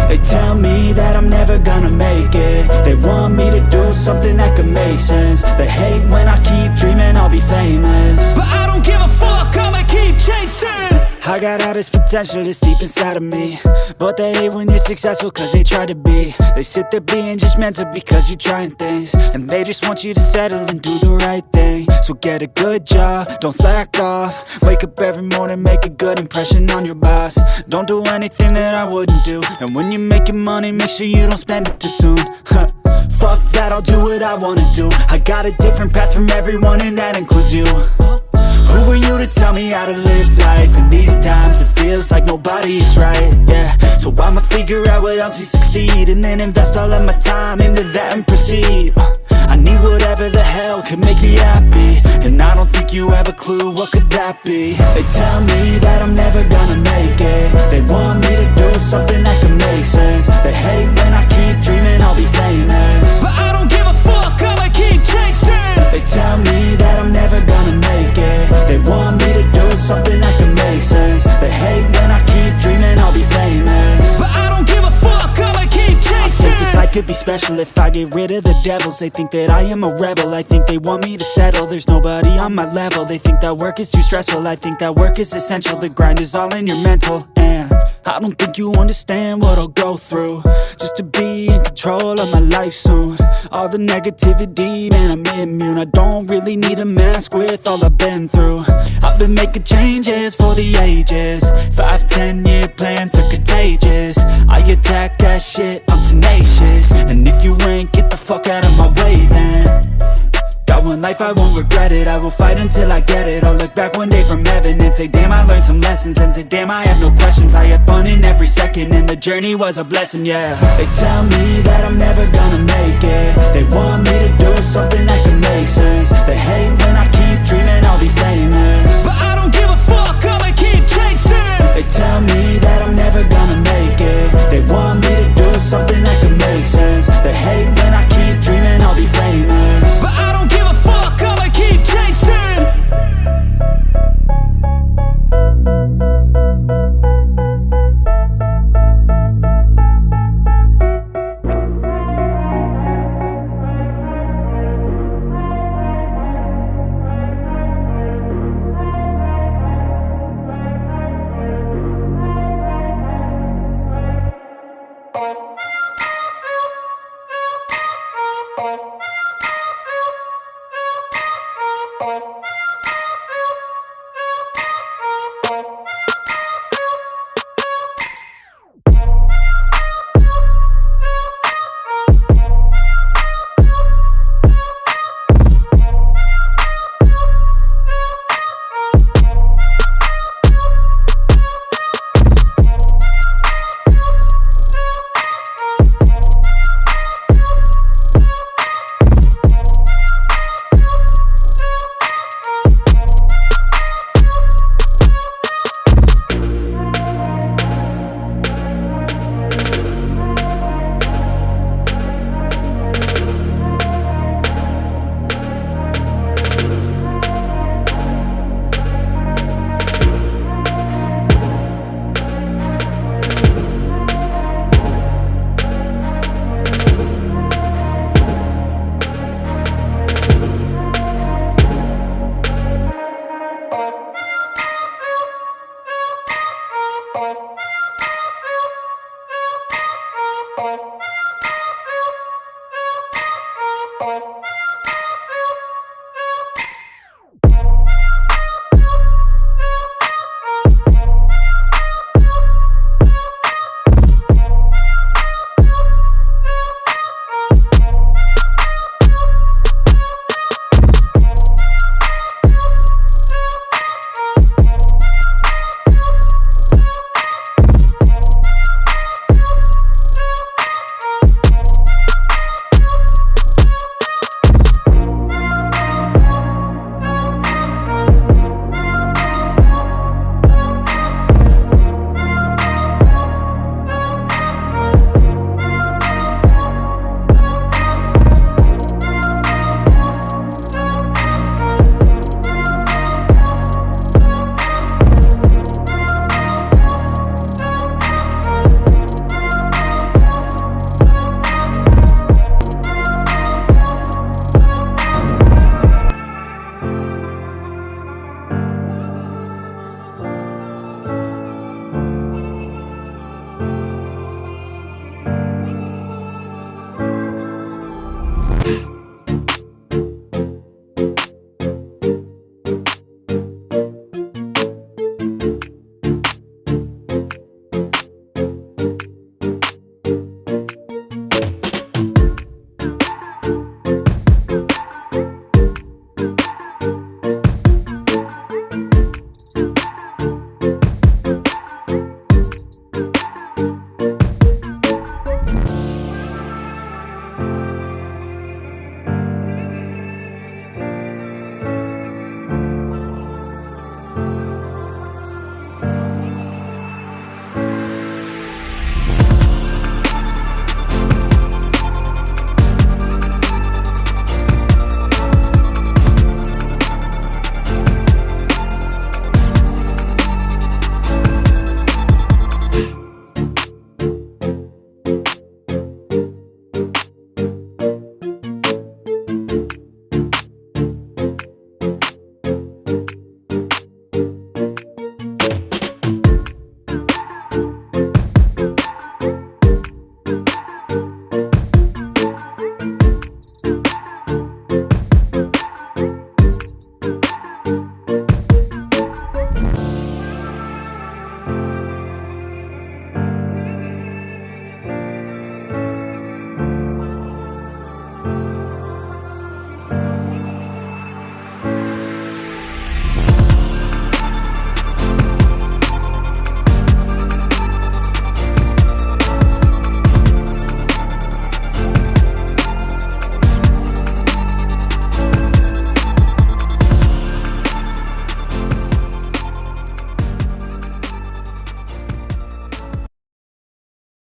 They tell me that I'm never gonna make it. They want me to do something that could make sense. They hate when I keep dreaming I'll be famous, but I don't give a fuck, I'ma keep chasing. I got all this potential that's deep inside of me, but they hate when you're successful cause they try to be. They sit there being judgmental because you're trying things, and they just want you to settle and do the right thing. So get a good job, don't slack off. Wake up every morning, make a good impression on your boss. Don't do anything that I wouldn't do, and when you're making money, make sure you don't spend it too soon. Fuck that, I'll do what I wanna do. I got a different path from everyone, and that includes you. Who are you to tell me how to live life? In these times it feels like nobody is right, yeah. So I'ma figure out what else we succeed, and then invest all of my time into that and proceed. I need whatever the hell could make me happy, and I don't think you have a clue what could that be. They tell me that I'm never gonna make it. They want me to do something that could make sense. They hate when I keep dreaming I'll be famous, but I don't give a fuck, I'ma keep chasing. They tell me that I'm never gonna make it. They want me to do something that can make sense. They hate when I keep dreaming I'll be famous, but I don't give a fuck, I'ma keep chasing. I think this life could be special if I get rid of the devils. They think that I am a rebel, I think they want me to settle. There's nobody on my level. They think that work is too stressful, I think that work is essential. The grind is all in your mental, and I don't think you understand what I'll go through just to be in control of my life soon. All the negativity, man, I'm immune. I don't really need a mask with all I've been through. I've been making changes for the ages. 5-10 year plans are contagious. I attack that shit, I'm tenacious. And if you ain't, get the fuck out of my way then. Got one life, I won't regret it. I will fight until I get it. I'll look back one day from heaven and say, damn, I learned some lessons. And say, damn, I have no questions. I had fun in every second, and the journey was a blessing, yeah. They tell me that I'm never gonna make it. They want me to do something that can make sense. They hate when I keep dreaming I'll be famous,